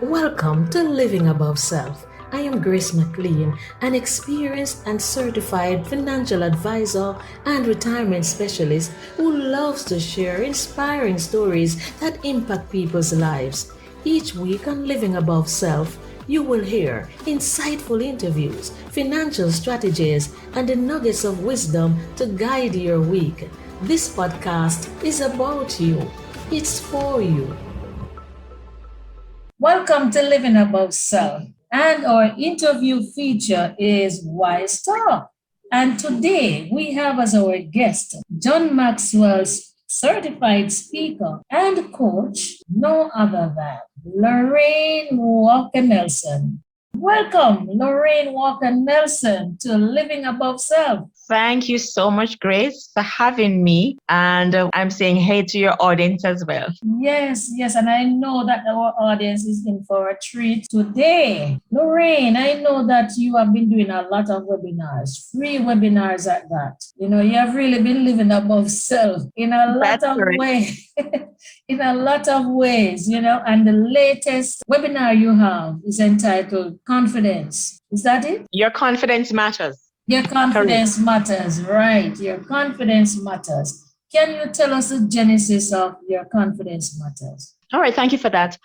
Welcome to Living Above Self. I am Grace McLean, an experienced and certified financial advisor and retirement specialist who loves to share inspiring stories that impact people's lives. Each week on Living Above Self, you will hear insightful interviews, financial strategies, and the nuggets of wisdom to guide your week. This podcast is about you. It's for you. Welcome to Living Above Self. And our interview feature is Wise Talk. And today we have as our guest John Maxwell's certified speaker and coach, no other than Lorraine Walker Nelson. Welcome, Lorraine Walker Nelson, to Living Above Self. Thank you so much, Grace, for having me. And I'm saying hey to your audience as well. Yes. And I know that our audience is in for a treat today. Lorraine, I know that you have been doing a lot of webinars, free webinars at that. You have really been living above self in a lot of ways. In a lot of ways, and the latest webinar you have is entitled Confidence. Is that it? Your confidence matters. Your confidence matters, right? Your confidence matters. Can you tell us the genesis of Your Confidence Matters? All right, thank you for that.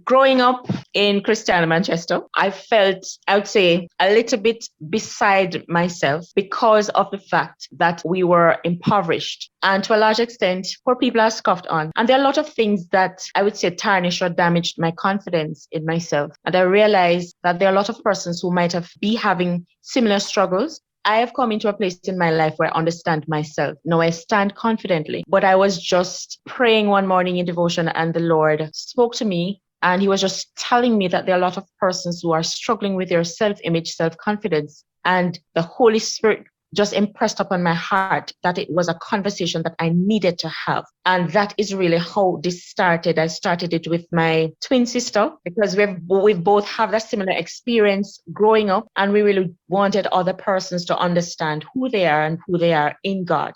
Growing up in Christiana, Manchester, I felt, I would say, a little bit beside myself because of the fact that we were impoverished. And to a large extent, poor people are scoffed on. And there are a lot of things that I would say tarnished or damaged my confidence in myself. And I realized that there are a lot of persons who might be having similar struggles. I have come into a place in my life where I understand myself. Now I stand confidently. But I was just praying one morning in devotion and the Lord spoke to me. And he was just telling me that there are a lot of persons who are struggling with their self-image, self-confidence. And the Holy Spirit just impressed upon my heart that it was a conversation that I needed to have. And that is really how this started. I started it with my twin sister because we both have that similar experience growing up. And we really wanted other persons to understand who they are and who they are in God.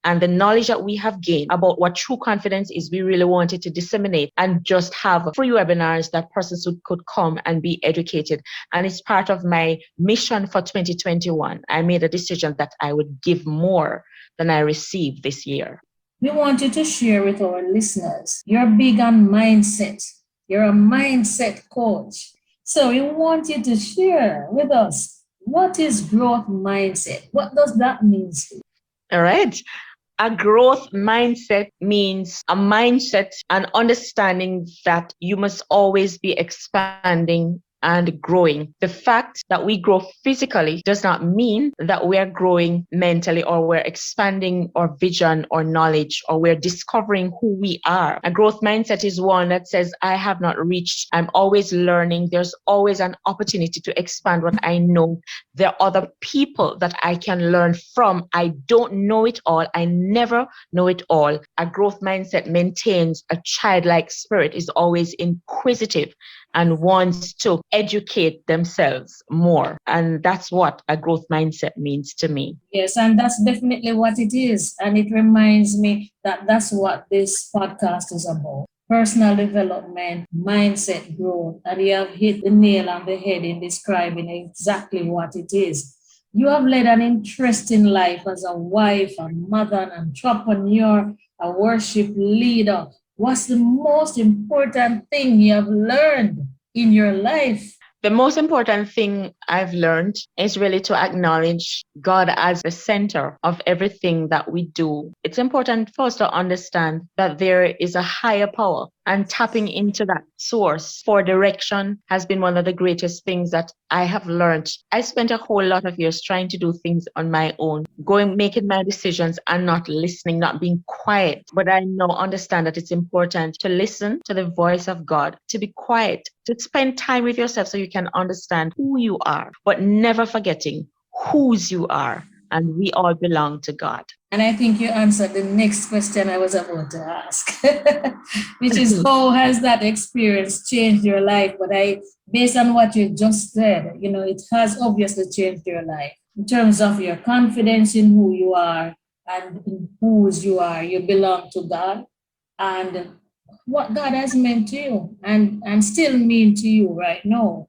And the knowledge that we have gained about what true confidence is, we really wanted to disseminate and just have free webinars that persons could come and be educated. And it's part of my mission for 2021. I made a decision that I would give more than I received this year. We want you to share with our listeners. You're big on mindset. You're a mindset coach. So we want you to share with us, what is growth mindset? What does that mean to you? All right. A growth mindset means a mindset and understanding that you must always be expanding and growing. The fact that we grow physically does not mean that we are growing mentally or we're expanding our vision or knowledge or we're discovering who we are. A growth mindset is one that says, I have not reached. I'm always learning. There's always an opportunity to expand what I know. There are other people that I can learn from. I don't know it all. I never know it all. A growth mindset maintains a childlike spirit, is always inquisitive and wants to educate themselves more. And that's what a growth mindset means to me. Yes, and that's definitely what it is. And it reminds me that that's what this podcast is about. Personal development, mindset growth. And you have hit the nail on the head in describing exactly what it is. You have led an interesting life as a wife, a mother, an entrepreneur, a worship leader. What's the most important thing you have learned in your life? The most important thing I've learned is really to acknowledge God as the center of everything that we do. It's important for us to understand that there is a higher power, and tapping into that source for direction has been one of the greatest things that I have learned. I spent a whole lot of years trying to do things on my own, making my decisions and not listening, not being quiet. But I now understand that it's important to listen to the voice of God, to be quiet, to spend time with yourself so you can understand who you are, but never forgetting whose you are. And we all belong to God. And I think you answered the next question I was about to ask, which is how has that experience changed your life? But based on what you just said, it has obviously changed your life in terms of your confidence in who you are and in whose you are. You belong to God. And what God has meant to you and still mean to you right now.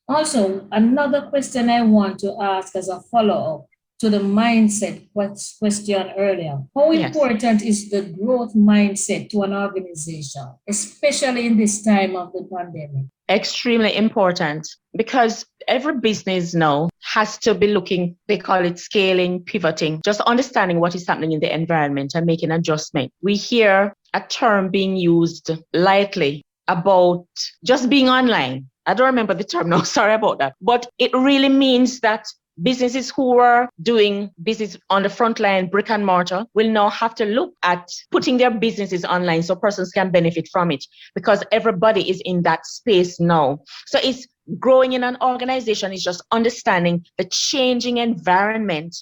Also, another question I want to ask as a follow-up to the mindset question earlier. How Yes. important is the growth mindset to an organization, especially in this time of the pandemic? Extremely important, because every business now has to be looking, they call it scaling, pivoting, just understanding what is happening in the environment and making adjustment. We hear a term being used lightly about just being online. I don't remember the term now, sorry about that. But it really means that businesses who were doing business on the front line, brick and mortar, will now have to look at putting their businesses online so persons can benefit from it, because everybody is in that space now. So it's growing in an organization is just understanding the changing environment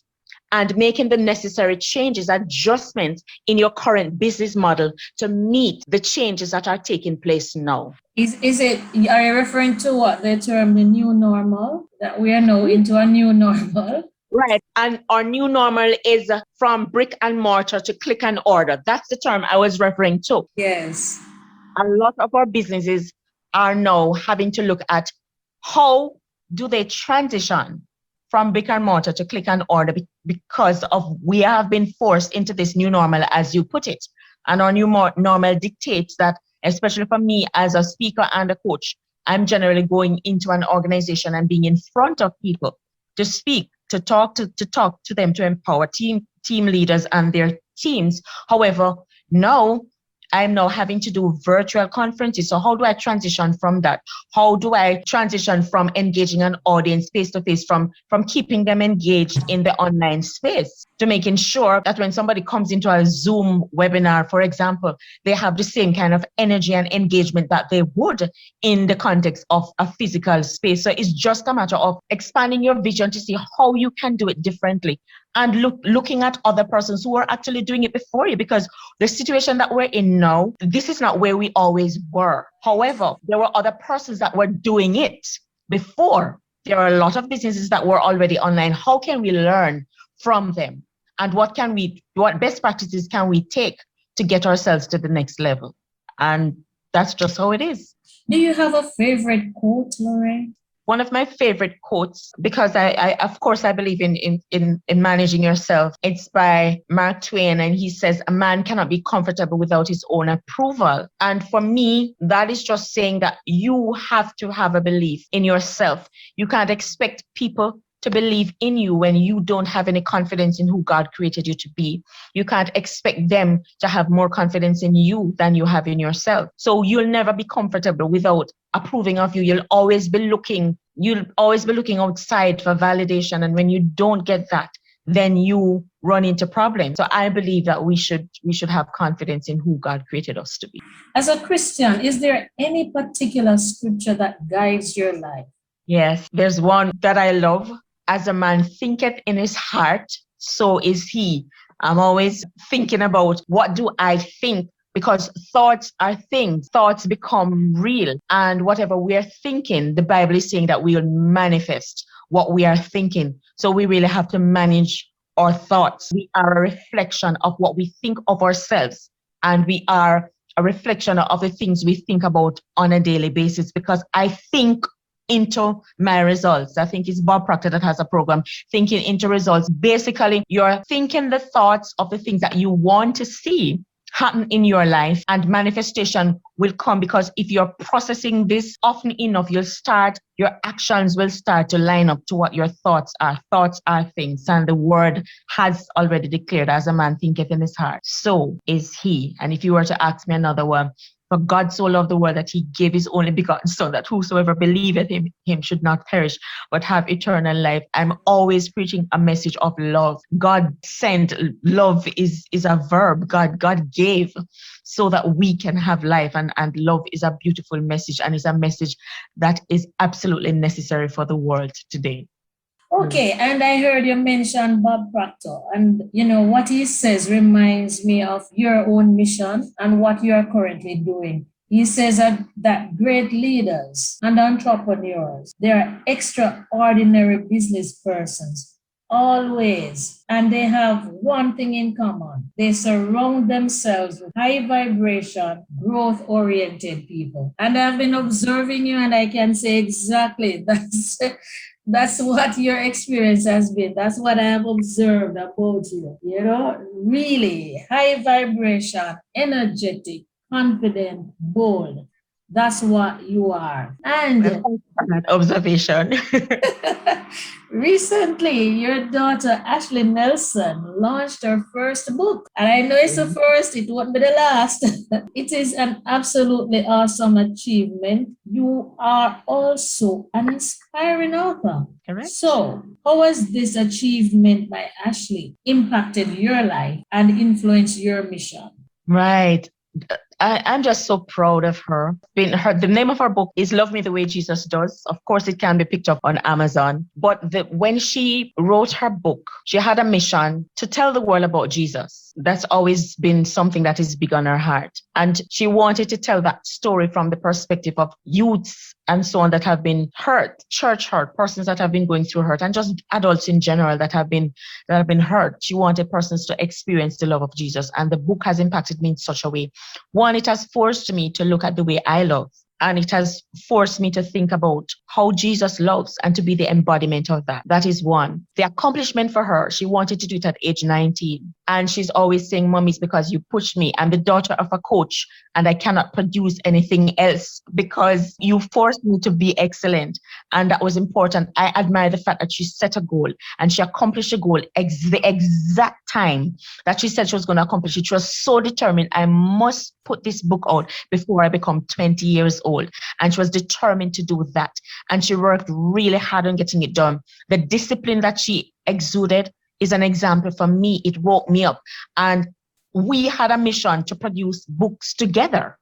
and making the necessary changes, adjustments in your current business model to meet the changes that are taking place now. Is it, are you referring to what the term the new normal? That we are now into a new normal? Right. And our new normal is from brick and mortar to click and order. That's the term I was referring to. Yes. A lot of our businesses are now having to look at how do they transition from brick and mortar to click and order, because of we have been forced into this new normal, as you put it. And our new normal dictates that, especially for me as a speaker and a coach, I'm generally going into an organization and being in front of people to speak, to talk to them, to empower team leaders and their teams. However, now I'm now having to do virtual conferences. So how do I transition from that? How do I transition from engaging an audience face to face, from keeping them engaged in the online space, to making sure that when somebody comes into a Zoom webinar, for example, they have the same kind of energy and engagement that they would in the context of a physical space. So it's just a matter of expanding your vision to see how you can do it differently, and looking at other persons who are actually doing it before you, because the situation that we're in now, this is not where we always were. However, there were other persons that were doing it before. There are a lot of businesses that were already online. How can we learn from them? And what best practices can we take to get ourselves to the next level? And that's just how it is. Do you have a favorite quote, Lorraine? One of my favorite quotes, because I of course I believe in managing yourself. It's by Mark Twain, and he says, "A man cannot be comfortable without his own approval." And for me, that is just saying that you have to have a belief in yourself. You can't expect people to believe in you when you don't have any confidence in who God created you to be. You can't expect them to have more confidence in you than you have in yourself. So you'll never be comfortable without approving of you. You'll always be looking outside for validation. And when you don't get that, then you run into problems. So I believe that we should have confidence in who God created us to be. As a Christian, is there any particular scripture that guides your life? Yes, there's one that I love. As a man thinketh in his heart, so is he. I'm always thinking about, what do I think? Because thoughts are things. Thoughts become real. And whatever we are thinking, the Bible is saying that we will manifest what we are thinking. So we really have to manage our thoughts. We are a reflection of what we think of ourselves. And we are a reflection of the things we think about on a daily basis, because I think into my results. I think it's Bob Proctor that has a program, Thinking into Results. Basically, you're thinking the thoughts of the things that you want to see happen in your life, and manifestation will come, because if you're processing this often enough, your actions will start to line up to what your thoughts are. Thoughts are things, and the word has already declared, as a man thinketh in his heart, so is he. And if you were to ask me another one, for God so loved the world that he gave his only begotten son, that whosoever believeth him should not perish, but have eternal life. I'm always preaching a message of love. God sent. Love is a verb. God gave so that we can have life. And love is a beautiful message, and it's a message that is absolutely necessary for the world today. Okay, and I heard you mention Bob Proctor, and what he says reminds me of your own mission and what you are currently doing. He says that great leaders and entrepreneurs, they are extraordinary business persons always. And they have one thing in common. They surround themselves with high vibration, growth oriented people. And I've been observing you, and I can say exactly that's what your experience has been. That's what I have observed about you. You know, really high vibration, energetic, confident, bold. That's what you are. And Well, thanks for that observation. recently, your daughter Ashley Nelson launched her first book. And I know it's the first, it won't be the last. It is an absolutely awesome achievement. You are also an inspiring author. Correct. So, how has this achievement by Ashley impacted your life and influenced your mission? Right. I'm just so proud of her. The name of her book is Love Me the Way Jesus Does. Of course, it can be picked up on Amazon. But when she wrote her book, she had a mission to tell the world about Jesus. That's always been something that is big on her heart. And she wanted to tell that story from the perspective of youths and so on that have been hurt, church hurt, persons that have been going through hurt, and just adults in general that have been hurt. She wanted persons to experience the love of Jesus. And the book has impacted me in such a way. One, it has forced me to look at the way I love. And it has forced me to think about how Jesus loves and to be the embodiment of that. That is one. The accomplishment for her, she wanted to do it at age 19. And she's always saying, Mommy, it's because you pushed me. I'm the daughter of a coach and I cannot produce anything else because you forced me to be excellent. And that was important. I admire the fact that she set a goal and she accomplished a goal the exact time that she said she was going to accomplish it. She was so determined. I must put this book out before I become 20 years old. And she was determined to do that. And she worked really hard on getting it done. The discipline that she exuded is an example for me. It woke me up. And we had a mission to produce books together.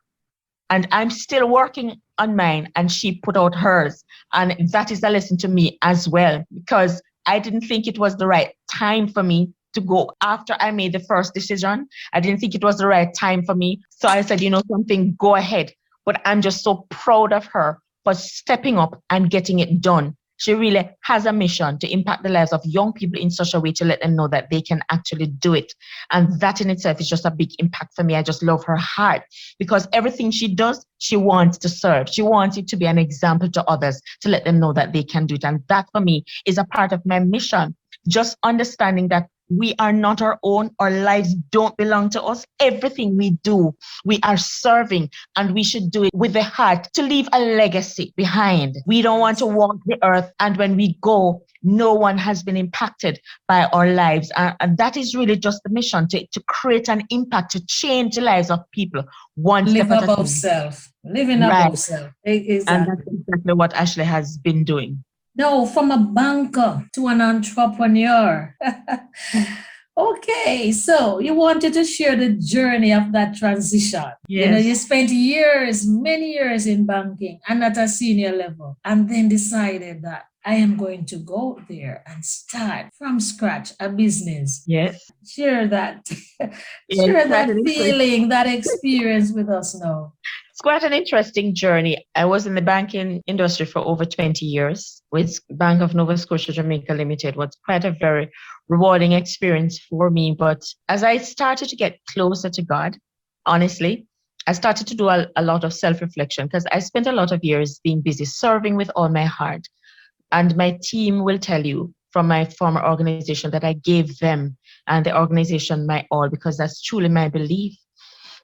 And I'm still working on mine, and she put out hers. And that is a lesson to me as well, because I didn't think it was the right time for me to go after I made the first decision. I didn't think it was the right time for me. So I said, you know something, go ahead. But I'm just so proud of her for stepping up and getting it done. She really has a mission to impact the lives of young people in such a way to let them know that they can actually do it. And that in itself is just a big impact for me. I just love her heart because everything she does, she wants to serve. She wants it to be an example to others to let them know that they can do it. And that for me is a part of my mission. Just understanding that we are not our own. Our lives don't belong to us. Everything we do, we are serving, and we should do it with the heart to leave a legacy behind. We don't want to walk the earth, and when we go, no one has been impacted by our lives. And that is really just the mission, to create an impact, to change the lives of people. Live above self. Living above self. Exactly. And that's exactly what Ashley has been doing. No, from a banker to an entrepreneur. Okay, so you wanted to share the journey of that transition. Yes. You know, you spent years, many years in banking and at a senior level, and then decided that I am going to go there and start from scratch a business. Yes. Share that. Share that feeling, that experience with us now. It's quite an interesting journey. I was in the banking industry for over 20 years with Bank of Nova Scotia Jamaica Limited. It was quite a very rewarding experience for me. But as I started to get closer to God, honestly, I started to do a lot of self-reflection because I spent a lot of years being busy serving with all my heart. And my team will tell you from my former organization that I gave them and the organization my all because that's truly my belief.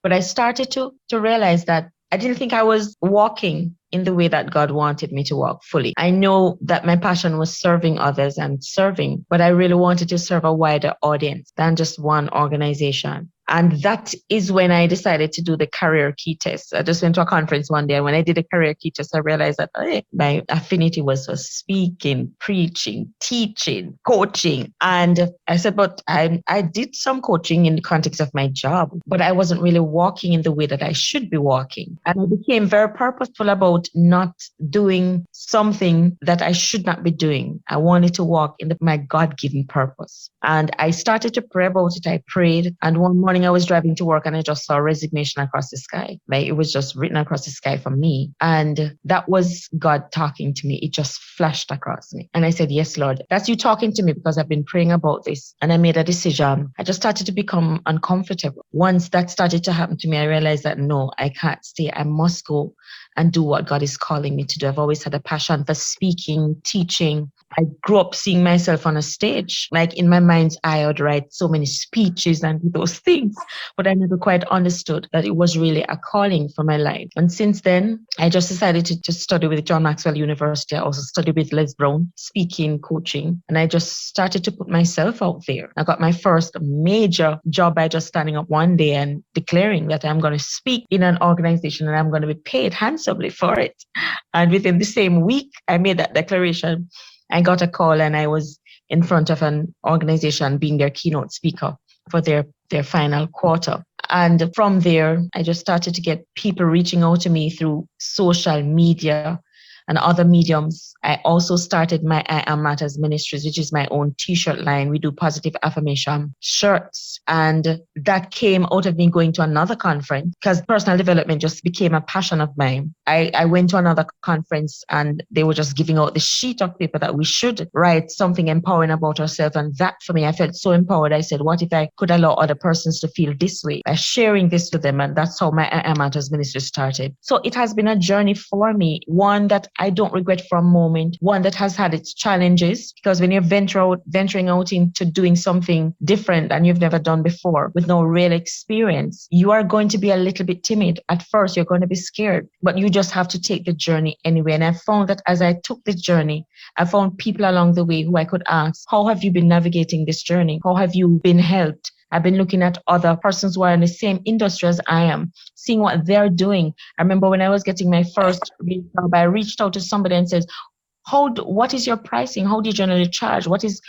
But I started to realize that I didn't think I was walking in the way that God wanted me to walk fully. I know that my passion was serving others and serving, but I really wanted to serve a wider audience than just one organization. And that is when I decided to do the career key test. I just went to a conference one day, and when I did a career key test, I realized that my affinity was for speaking, preaching, teaching, coaching. And I said, but I did some coaching in the context of my job, but I wasn't really walking in the way that I should be walking. And I became very purposeful about not doing something that I should not be doing. I wanted to walk in my God-given purpose. And I started to pray about it. I prayed. And one morning, morning I was driving to work and I just saw resignation across the sky. Like it was just written across the sky for me. And that was God talking to me. It just flashed across me. And I said, yes, Lord, that's you talking to me because I've been praying about this. And I made a decision. I just started to become uncomfortable. Once that started to happen to me, I realized that no, I can't stay. I must go and do what God is calling me to do. I've always had a passion for speaking, teaching. I grew up seeing myself on a stage. Like in my mind's eye, I would write so many speeches and those things, but I never quite understood that it was really a calling for my life. And since then, I just decided to study with John Maxwell University. I also studied with Les Brown, speaking, coaching, and I just started to put myself out there. I got my first major job by just standing up one day and declaring that I'm going to speak in an organization and I'm going to be paid handsomely for it. And within the same week, I made that declaration. I got a call and I was in front of an organization being their keynote speaker for their final quarter. And from there, I just started to get people reaching out to me through social media and other mediums. I also started my I Am Matters Ministries, which is my own t-shirt line. We do positive affirmation shirts. And that came out of me going to another conference because personal development just became a passion of mine. I went to another conference and they were just giving out the sheet of paper that we should write something empowering about ourselves. And that for me, I felt so empowered. I said, what if I could allow other persons to feel this way by sharing this to them? And that's how my I Am Matters Ministry started. So it has been a journey for me, one that I don't regret for a moment, one that has had its challenges, because when you're venturing out into doing something different than you've never done before with no real experience, you are going to be a little bit timid. At first, you're going to be scared, but you just have to take the journey anyway. And I found that as I took the journey, I found people along the way who I could ask, how have you been navigating this journey? How have you been helped? I've been looking at other persons who are in the same industry as I am, seeing what they're doing. I remember when I was getting my first job, I reached out to somebody and said, what is your pricing? How do you generally charge? What is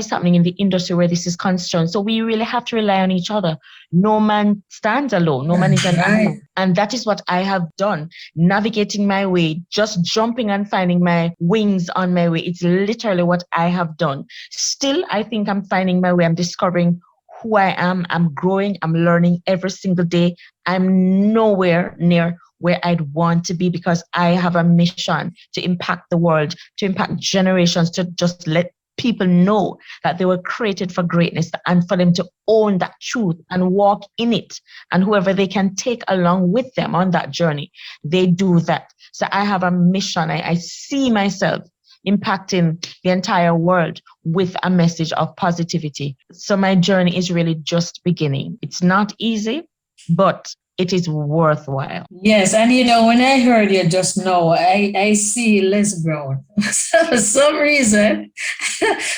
happening in the industry where this is concerned? So we really have to rely on each other. No man stands alone. No man is an island. And that is what I have done, navigating my way, just jumping and finding my wings on my way. It's literally what I have done. Still, I think I'm finding my way. I'm discovering who I am. I'm growing. I'm learning every single day. I'm nowhere near where I'd want to be because I have a mission to impact the world, to impact generations, to just let people know that they were created for greatness and for them to own that truth and walk in it. And whoever they can take along with them on that journey, they do that. So I have a mission. I see myself impacting the entire world with a message of positivity. So my journey is really just beginning. It's not easy, but it is worthwhile. Yes, and when I heard you just now, I see Les Brown. For some reason,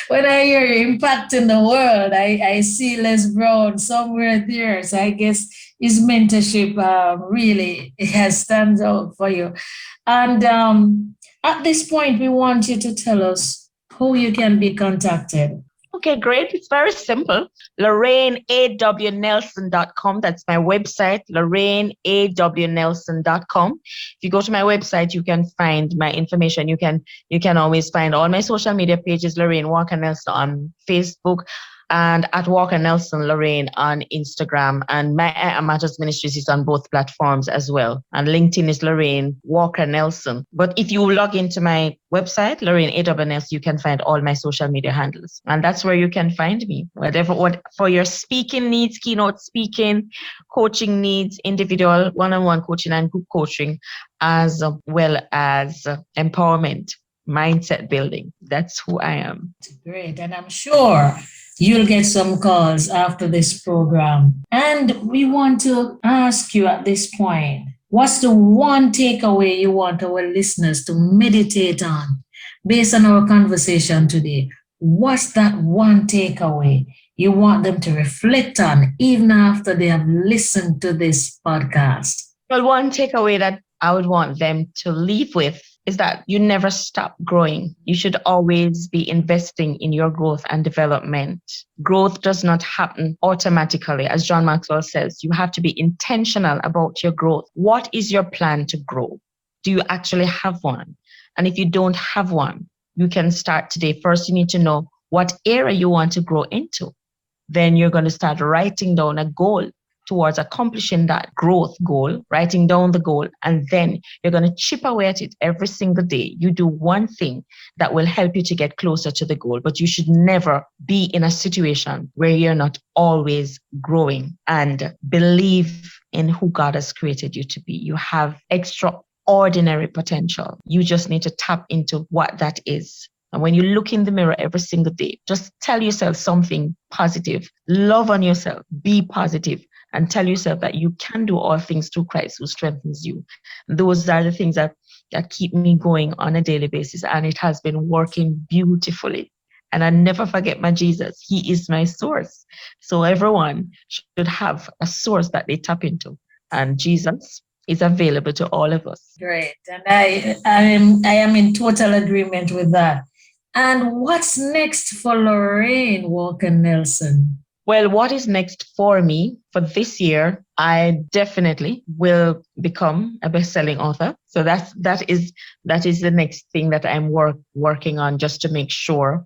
when I hear you impacting the world, I see Les Brown somewhere there. So I guess his mentorship really has stands out for you. And at this point, we want you to tell us how you can be contacted. Okay, great. It's very simple. LorraineAWNelson.com. That's my website, LorraineAWNelson.com. If you go to my website, you can find my information. You can always find all my social media pages, Lorraine Walker Nelson on Facebook, and at Walker Nelson Lorraine on Instagram. And my Matters Ministries is on both platforms as well. And LinkedIn is Lorraine Walker Nelson. But if you log into my website, Lorraine AWNelson, you can find all my social media handles. And that's where you can find me. What for your speaking needs, keynote speaking, coaching needs, individual one-on-one coaching and group coaching, as well as empowerment, mindset building. That's who I am. Great. And I'm sure you'll get some calls after this program. And we want to ask you at this point, what's the one takeaway you want our listeners to meditate on based on our conversation today? What's that one takeaway you want them to reflect on even after they have listened to this podcast? Well, one takeaway that I would want them to leave with is that you never stop growing. You should always be investing in your growth and development. Growth does not happen automatically. As John Maxwell says, you have to be intentional about your growth. What is your plan to grow? Do you actually have one? And if you don't have one, you can start today. First, you need to know what area you want to grow into. Then you're going to start writing down a goal towards accomplishing that growth goal, writing down the goal, and then you're going to chip away at it every single day. You do one thing that will help you to get closer to the goal, but you should never be in a situation where you're not always growing. And believe in who God has created you to be. You have extraordinary potential. You just need to tap into what that is. And when you look in the mirror every single day, just tell yourself something positive. Love on yourself. Be positive, and tell yourself that you can do all things through Christ who strengthens you. Those are the things that keep me going on a daily basis. And it has been working beautifully. And I never forget my Jesus. He is my source. So everyone should have a source that they tap into. And Jesus is available to all of us. Great. And I am in total agreement with that. And what's next for Lorraine Walker Nelson? Well, what is next for me for this year? I definitely will become a best-selling author. So that is the next thing that I'm working on, just to make sure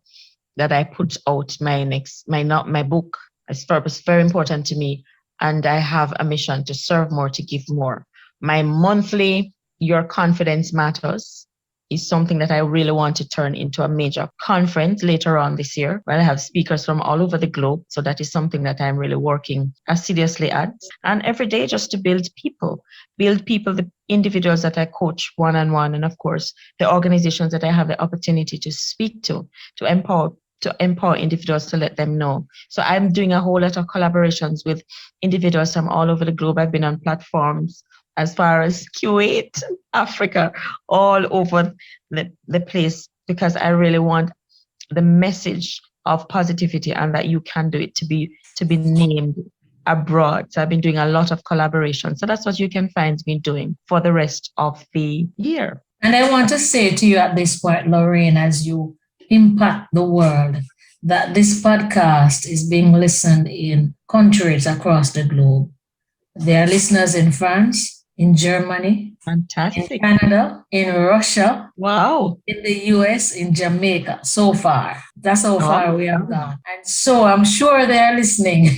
that I put out my book. It's very important to me, and I have a mission to serve more, to give more. My monthly Your Confidence Matters is something that I really want to turn into a major conference later on this year, where I have speakers from all over the globe. So that is something that I'm really working assiduously at. And every day, just to build people, the individuals that I coach one-on-one, and of course, the organizations that I have the opportunity to speak to empower individuals, to let them know. So I'm doing a whole lot of collaborations with individuals from all over the globe. I've been on platforms as far as Kuwait, Africa, all over the place, because I really want the message of positivity and that you can do it to be named abroad. So I've been doing a lot of collaboration. So that's what you can find me doing for the rest of the year. And I want to say to you at this point, Lorraine, as you impact the world, that this podcast is being listened in countries across the globe. There are listeners in France, in Germany, fantastic, in Canada, in Russia, wow, in the US, in Jamaica. So far, that's how far we have gone. And so I'm sure they are listening.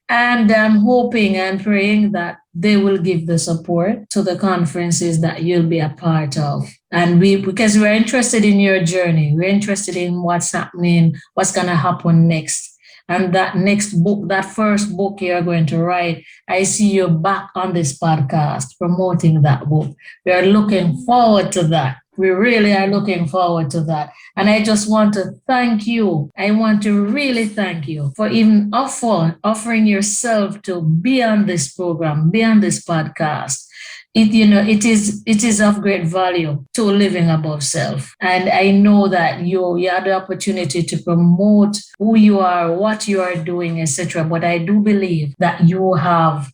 And I'm hoping and praying that they will give the support to the conferences that you'll be a part of. And because we're interested in your journey, we're interested in what's happening, what's going to happen next. And that next book, that first book you're going to write, I see you back on this podcast promoting that book. We are looking forward to that. We really are looking forward to that. And I just want to thank you. I want to really thank you for even offering yourself to be on this program, be on this podcast. It is of great value to living above self. And I know that you had the opportunity to promote who you are, what you are doing, etc. But I do believe that you have,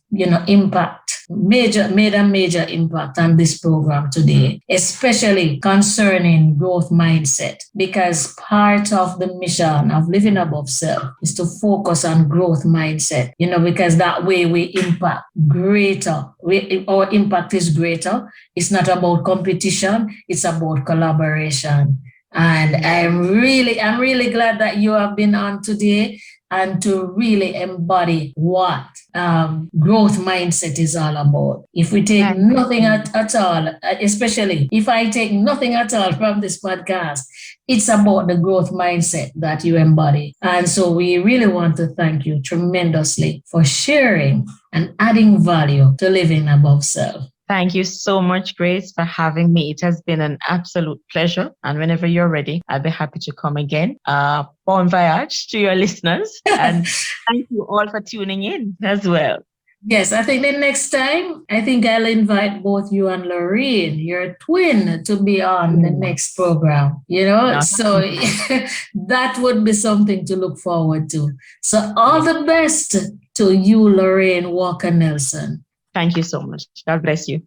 made a major impact on this program today, especially concerning growth mindset, because part of the mission of living above self is to focus on growth mindset, because that way we impact greater. Our impact is greater. It's not about competition. It's about collaboration. And I'm really glad that you have been on today and to really embody what growth mindset is all about. If we take nothing at all, especially if I take nothing at all from this podcast, it's about the growth mindset that you embody. And so we really want to thank you tremendously for sharing and adding value to living above self. Thank you so much, Grace, for having me. It has been an absolute pleasure. And whenever you're ready, I'll be happy to come again. Bon voyage to your listeners. And thank you all for tuning in as well. Yes, I think the next time, I'll invite both you and Lorraine, your twin, to be on the next program, So that would be something to look forward to. So all the best to you, Lorraine Walker Nelson. Thank you so much. God bless you.